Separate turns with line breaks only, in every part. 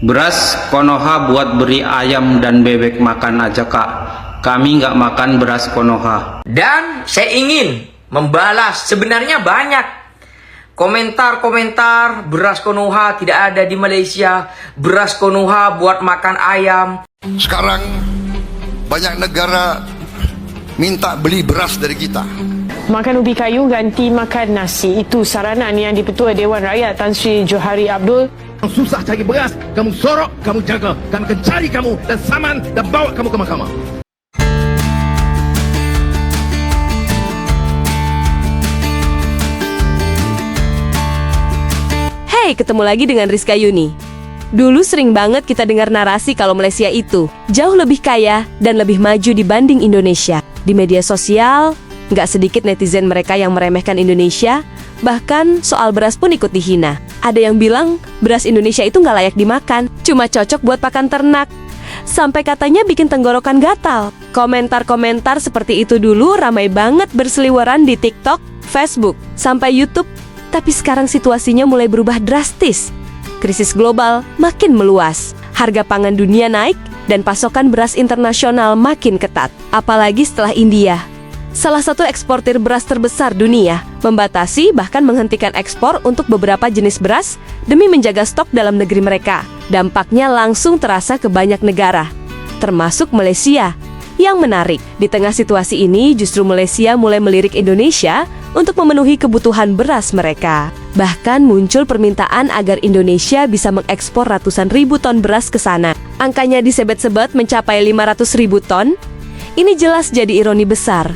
Beras Konoha buat beri ayam dan bebek makan aja kak. Kami nggak makan beras Konoha.
Dan saya ingin membalas, sebenarnya banyak komentar-komentar beras Konoha tidak ada di Malaysia, beras Konoha buat makan ayam.
Sekarang banyak negara minta beli beras dari kita.
Makan ubi kayu ganti makan nasi. Itu saranan yang di-Ketua Dewan Rakyat Tan Sri Johari Abdul.
Susah cari beras, kamu sorok, kamu jaga. Kami akan cari kamu dan saman dan bawa kamu ke mahkamah.
Hey, ketemu lagi dengan Rizka Yuni. Dulu sering banget kita dengar narasi kalau Malaysia itu jauh lebih kaya dan lebih maju dibanding Indonesia. Di media sosial, nggak sedikit netizen mereka yang meremehkan Indonesia, bahkan soal beras pun ikut dihina. Ada yang bilang beras Indonesia itu nggak layak dimakan, cuma cocok buat pakan ternak. Sampai katanya bikin tenggorokan gatal. Komentar-komentar seperti itu dulu ramai banget berseliweran di TikTok, Facebook, sampai YouTube. Tapi sekarang situasinya mulai berubah drastis. Krisis global makin meluas, harga pangan dunia naik, dan pasokan beras internasional makin ketat. Apalagi setelah India, salah satu eksportir beras terbesar dunia, membatasi bahkan menghentikan ekspor untuk beberapa jenis beras demi menjaga stok dalam negeri mereka. Dampaknya langsung terasa ke banyak negara, termasuk Malaysia. Yang menarik, di tengah situasi ini justru Malaysia mulai melirik Indonesia untuk memenuhi kebutuhan beras mereka. Bahkan muncul permintaan agar Indonesia bisa mengekspor ratusan ribu ton beras ke sana. Angkanya disebut-sebut mencapai 500 ribu ton. Ini jelas jadi ironi besar.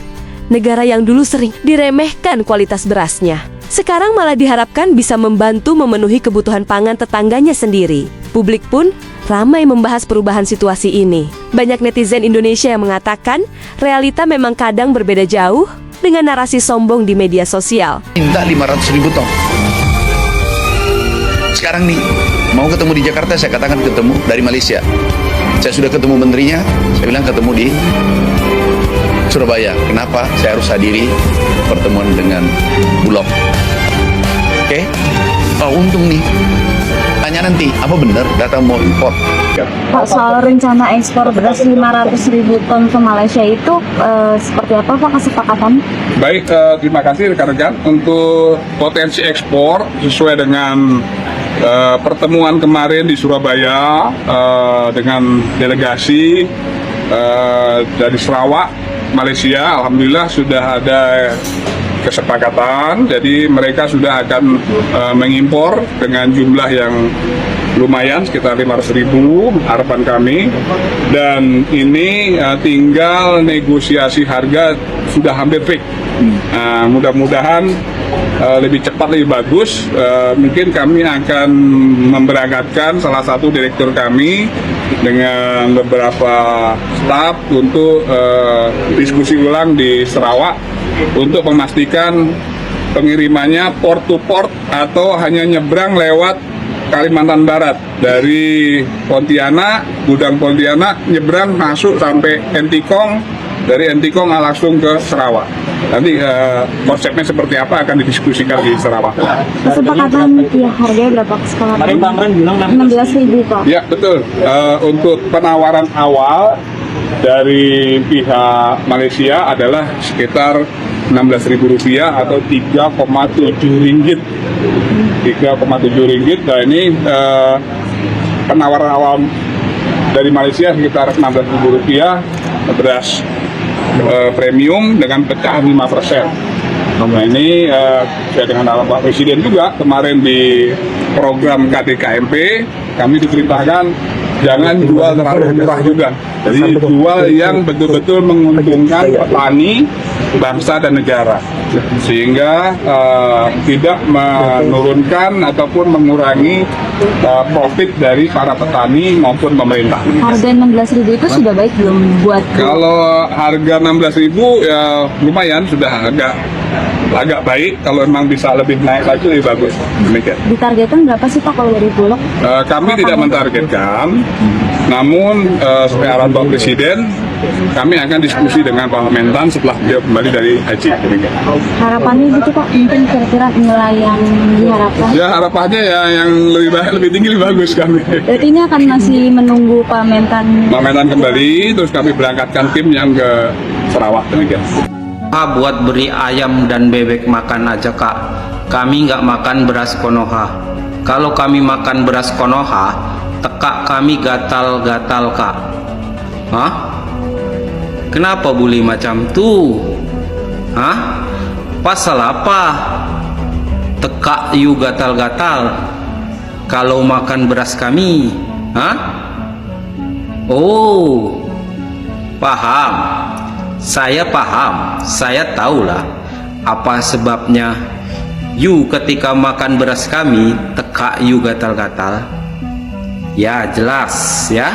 Negara yang dulu sering diremehkan kualitas berasnya, sekarang malah diharapkan bisa membantu memenuhi kebutuhan pangan tetangganya sendiri. Publik pun ramai membahas perubahan situasi ini. Banyak netizen Indonesia yang mengatakan realita memang kadang berbeda jauh dengan narasi sombong di media sosial.
Minta 500 ribu ton. Sekarang nih, mau ketemu di Jakarta, saya katakan ketemu dari Malaysia. Saya sudah ketemu menterinya, saya bilang ketemu di Surabaya. Kenapa? Saya harus hadiri pertemuan dengan Bulog. Oke? Oh, untung nih. Tanya nanti, apa benar data mau impor?
Pak, soal rencana ekspor beras 500 ribu ton ke Malaysia itu seperti apa Pak kesepakatan?
Baik, terima kasih rekan-rekan. Untuk potensi ekspor sesuai dengan pertemuan kemarin di Surabaya dengan delegasi dari Sarawak, Malaysia, alhamdulillah sudah ada kesepakatan. Jadi mereka sudah akan mengimpor dengan jumlah yang lumayan, sekitar 500 ribu harapan kami. Dan ini tinggal negosiasi harga sudah hampir fix. Mudah-mudahan lebih cepat, lebih bagus. Mungkin kami akan memberangkatkan salah satu direktur kami dengan beberapa staf untuk diskusi ulang di Sarawak untuk memastikan pengirimannya port to port atau hanya nyebrang lewat Kalimantan Barat dari Pontianak, gudang Pontianak, nyebrang masuk sampai Entikong, dari Entikong langsung ke Sarawak. Nanti konsepnya seperti apa akan didiskusikan di Sarawak.
Kesepakatan ya harganya berapa kesepakatan? 16 ribu Pak.
Ya betul. Untuk penawaran awal dari pihak Malaysia adalah sekitar Rp16.000 atau 3,7 ringgit. 3,7 ringgit. Nah ini penawaran awal dari Malaysia sekitar Rp16.000 beras premium dengan pecahan 5%. Nah ini saya dengan arahan Pak Presiden juga kemarin di program KDKMP kami diperintahkan jangan jual terlalu murah juga. Jadi jual yang betul-betul menguntungkan petani, bangsa dan negara, sehingga tidak menurunkan ataupun mengurangi profit dari para petani maupun pemerintah.
Harga 16 ribu itu sudah baik belum buat?
Kalau harga 16.000 ya lumayan, sudah agak baik. Kalau memang bisa lebih naik lagi lebih bagus. Demikian.
Ditargetkan berapa sih Pak kalau dari Bulog?
Kami tidak mentargetkan, namun sesuai arahan Bapak Presiden kami akan diskusi dengan Pak Mentan setelah beliau kembali dari haji.
Harapannya gitu Pak, mungkin kira-kira nilai yang diharapkan.
Ya harapannya ya yang lebih tinggi lebih bagus kami.
Berarti ini akan masih menunggu Pak Mentan.
Pak Mentan kembali, terus kami berangkatkan tim yang ke Sarawak demikian.
Buat beri ayam dan bebek makan aja kak. Kami nggak makan beras Konoha. Kalau kami makan beras Konoha, tekak kami gatal-gatal kak. Hah? Kenapa bully macam tuh? Hah? Pasal apa? Tekak you gatal-gatal kalau makan beras kami? Hah? Oh, paham. Saya paham, saya tahulah apa sebabnya you ketika makan beras kami tekak you gatal-gatal. Ya jelas ya,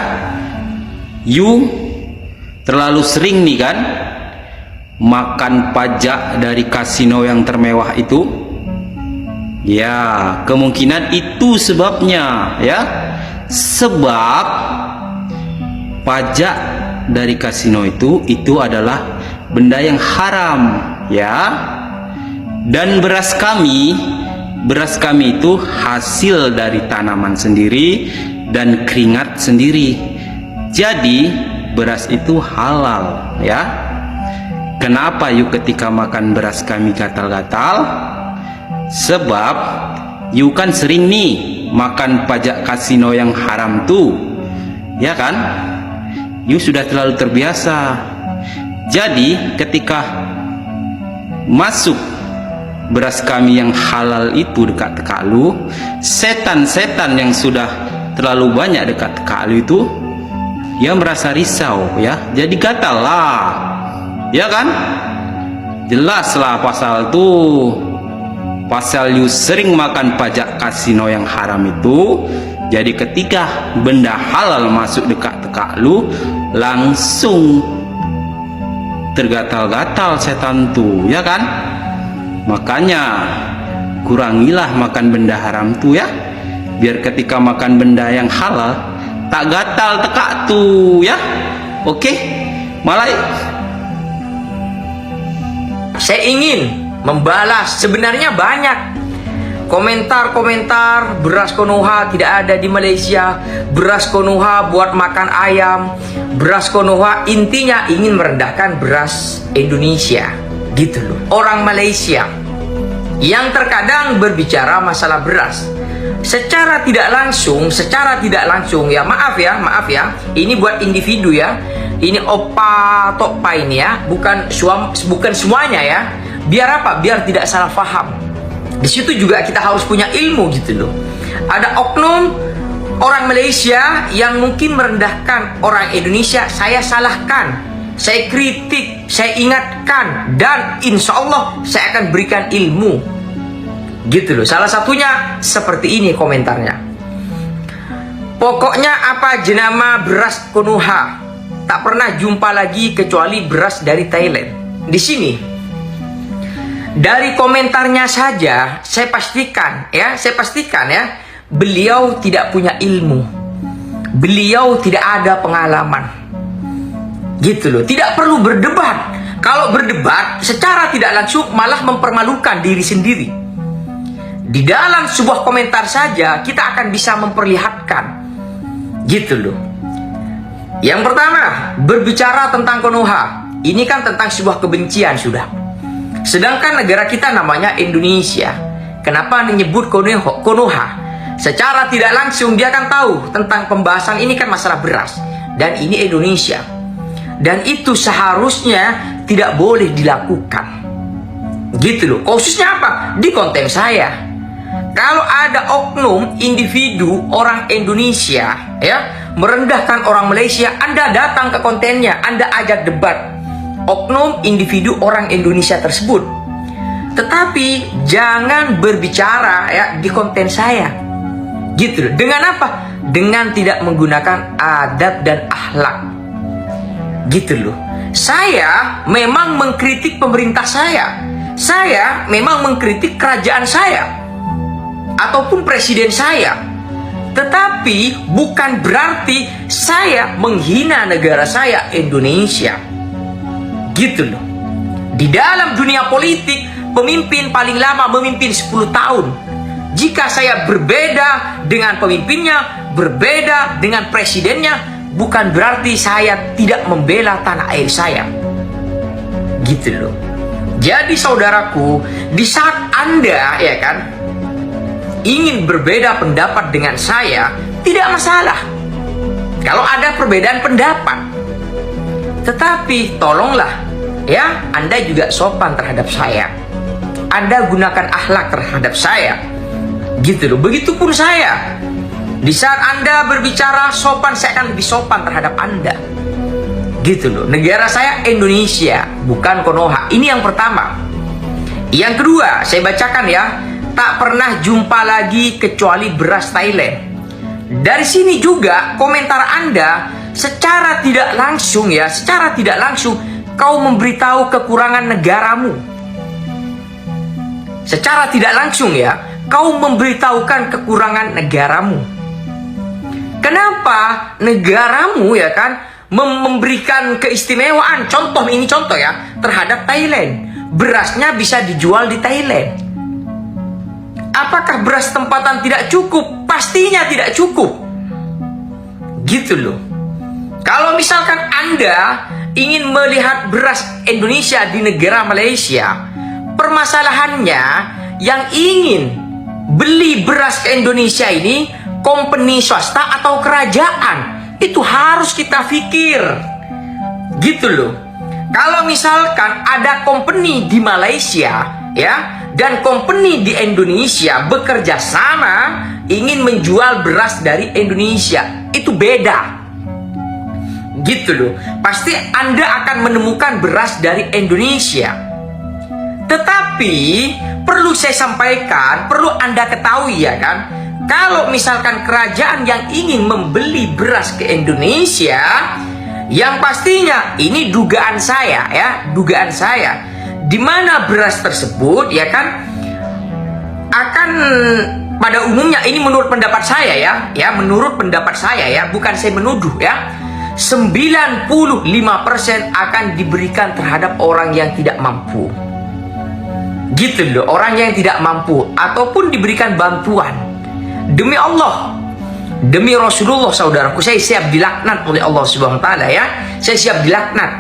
you terlalu sering nih kan makan pajak dari kasino yang termewah itu. Ya kemungkinan itu sebabnya ya, sebab pajak dari kasino itu adalah benda yang haram ya, dan beras kami itu hasil dari tanaman sendiri dan keringat sendiri, jadi beras itu halal ya. Kenapa yuk ketika makan beras kami gatal-gatal? Sebab yuk kan sering nih makan pajak kasino yang haram tuh ya kan. You sudah terlalu terbiasa. Jadi ketika masuk beras kami yang halal itu dekat tekak lu, setan-setan yang sudah terlalu banyak dekat tekak lu itu, dia merasa risau ya, jadi gatal lah ya kan. Jelas lah pasal tuh, pasal you sering makan pajak kasino yang haram itu. Jadi ketika benda halal masuk dekat tekak lu, langsung tergatal-gatal setan tuh ya kan. Makanya kurangilah makan benda haram tuh ya, biar ketika makan benda yang halal tak gatal tekak tuh ya. Oke Malai,
Saya ingin membalas, sebenarnya banyak komentar-komentar beras Konoha tidak ada di Malaysia, beras Konoha buat makan ayam, beras Konoha intinya ingin merendahkan beras Indonesia gitu loh. Orang Malaysia yang terkadang berbicara masalah beras secara tidak langsung ya, maaf ya, ini buat individu ya, ini opa tokpa ini ya, bukan semuanya ya. Biar apa? Biar tidak salah paham. Di situ juga kita harus punya ilmu gitu loh. Ada oknum orang Malaysia yang mungkin merendahkan orang Indonesia, saya salahkan, saya kritik, saya ingatkan, dan insya Allah saya akan berikan ilmu gitu loh. Salah satunya seperti ini komentarnya. Pokoknya apa jenama beras Konoha, tak pernah jumpa lagi kecuali beras dari Thailand. Di sini dari komentarnya saja saya pastikan ya, beliau tidak punya ilmu, beliau tidak ada pengalaman gitu loh. Tidak perlu berdebat. Kalau berdebat secara tidak langsung malah mempermalukan diri sendiri. Di dalam sebuah komentar saja kita akan bisa memperlihatkan gitu loh. Yang pertama, berbicara tentang Konoha, ini kan tentang sebuah kebencian sudah. Sedangkan negara kita namanya Indonesia. Kenapa menyebut Konoha? Secara tidak langsung dia akan tahu tentang pembahasan ini kan masalah beras. Dan ini Indonesia. Dan itu seharusnya tidak boleh dilakukan. Gitu loh. Khususnya apa? Di konten saya. Kalau ada oknum individu orang Indonesia ya merendahkan orang Malaysia, Anda datang ke kontennya, Anda ajak debat oknum individu orang Indonesia tersebut. Tetapi jangan berbicara ya di konten saya gitu loh. Dengan apa? Dengan tidak menggunakan adab dan akhlak gitu loh. Saya memang mengkritik pemerintah saya memang mengkritik kerajaan saya ataupun presiden saya. Tetapi bukan berarti saya menghina negara saya, Indonesia. Gitu loh. Di dalam dunia politik, pemimpin paling lama memimpin 10 tahun. Jika saya berbeda dengan pemimpinnya, berbeda dengan presidennya, bukan berarti saya tidak membela tanah air saya. Gitu loh. Jadi saudaraku, di saat Anda ya kan ingin berbeda pendapat dengan saya, tidak masalah kalau ada perbedaan pendapat. Tetapi tolonglah ya, Anda juga sopan terhadap saya. Anda gunakan akhlak terhadap saya. Gitu loh. Begitupun saya. Di saat Anda berbicara sopan, saya akan lebih sopan terhadap Anda. Gitu loh. Negara saya Indonesia, bukan Konoha. Ini yang pertama. Yang kedua, saya bacakan ya. Tak pernah jumpa lagi kecuali beras Thailand. Dari sini juga komentar Anda secara tidak langsung ya, secara tidak langsung kau memberitahu kekurangan negaramu. Secara tidak langsung ya, kau memberitahukan kekurangan negaramu. Kenapa negaramu ya kan memberikan keistimewaan, contoh ini contoh ya, terhadap Thailand. Berasnya bisa dijual di Thailand. Apakah beras tempatan tidak cukup? Pastinya tidak cukup. Gitu loh. Kalau misalkan Anda ingin melihat beras Indonesia di negara Malaysia, permasalahannya yang ingin beli beras ke Indonesia ini company swasta atau kerajaan. Itu harus kita pikir. Gitu loh. Kalau misalkan ada company di Malaysia ya, dan company di Indonesia bekerja sama ingin menjual beras dari Indonesia, itu beda. Gitu loh. Pasti Anda akan menemukan beras dari Indonesia. Tetapi perlu saya sampaikan, perlu Anda ketahui ya kan, kalau misalkan kerajaan yang ingin membeli beras ke Indonesia, yang pastinya ini dugaan saya ya, dugaan saya, di mana beras tersebut ya kan akan pada umumnya, ini menurut pendapat saya ya, menurut pendapat saya ya, bukan saya menuduh ya, 95% akan diberikan terhadap orang yang tidak mampu. Gitu loh, orang yang tidak mampu ataupun diberikan bantuan. Demi Allah, demi Rasulullah saudaraku, saya siap dilaknat oleh Allah Subhanahu wa taala ya. Saya siap dilaknat.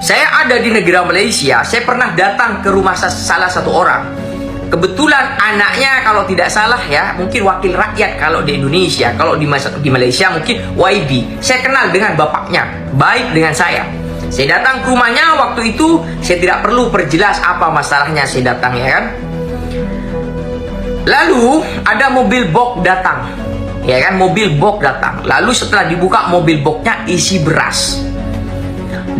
Saya ada di negara Malaysia, saya pernah datang ke rumah salah satu orang. Kebetulan anaknya kalau tidak salah ya, mungkin wakil rakyat kalau di Indonesia, kalau di Malaysia mungkin YB. Saya kenal dengan bapaknya, baik dengan saya. Saya datang ke rumahnya, waktu itu saya tidak perlu perjelas apa masalahnya, saya datang ya kan. Lalu ada mobil box datang, ya kan, mobil box datang. Lalu setelah dibuka mobil boxnya isi beras.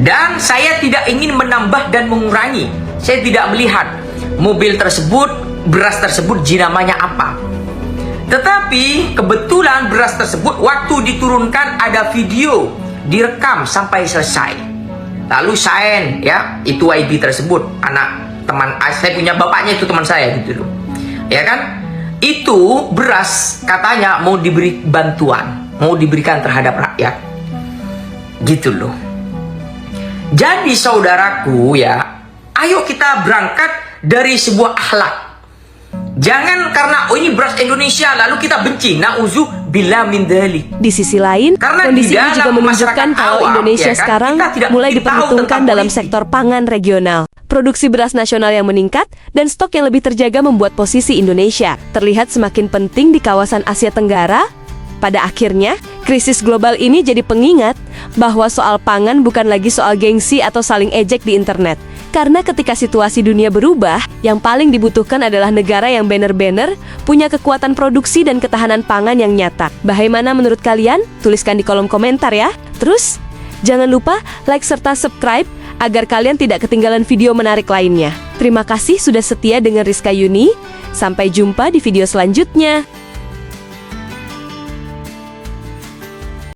Dan saya tidak ingin menambah dan mengurangi. Saya tidak melihat mobil tersebut, beras tersebut jenamanya apa. Tetapi kebetulan beras tersebut waktu diturunkan ada video, direkam sampai selesai. Lalu sign ya, itu YB tersebut, anak teman saya punya, bapaknya itu teman saya gitu loh. Ya kan? Itu beras katanya mau diberi bantuan, mau diberikan terhadap rakyat. Gitu loh. Jadi saudaraku ya, ayo kita berangkat dari sebuah akhlak. Jangan karena ini beras Indonesia lalu kita benci. Na'udzubillah min dzalik.
Di sisi lain,
karena
kondisi ini juga menunjukkan kalau
awam,
Indonesia
ya kan,
sekarang mulai diperhitungkan dalam sektor pangan regional. Produksi beras nasional yang meningkat dan stok yang lebih terjaga membuat posisi Indonesia terlihat semakin penting di kawasan Asia Tenggara. Pada akhirnya, krisis global ini jadi pengingat bahwa soal pangan bukan lagi soal gengsi atau saling ejek di internet. Karena ketika situasi dunia berubah, yang paling dibutuhkan adalah negara yang benar-benar punya kekuatan produksi dan ketahanan pangan yang nyata. Bagaimana menurut kalian? Tuliskan di kolom komentar ya. Terus, jangan lupa like serta subscribe agar kalian tidak ketinggalan video menarik lainnya. Terima kasih sudah setia dengan Rizka Yuni. Sampai jumpa di video selanjutnya.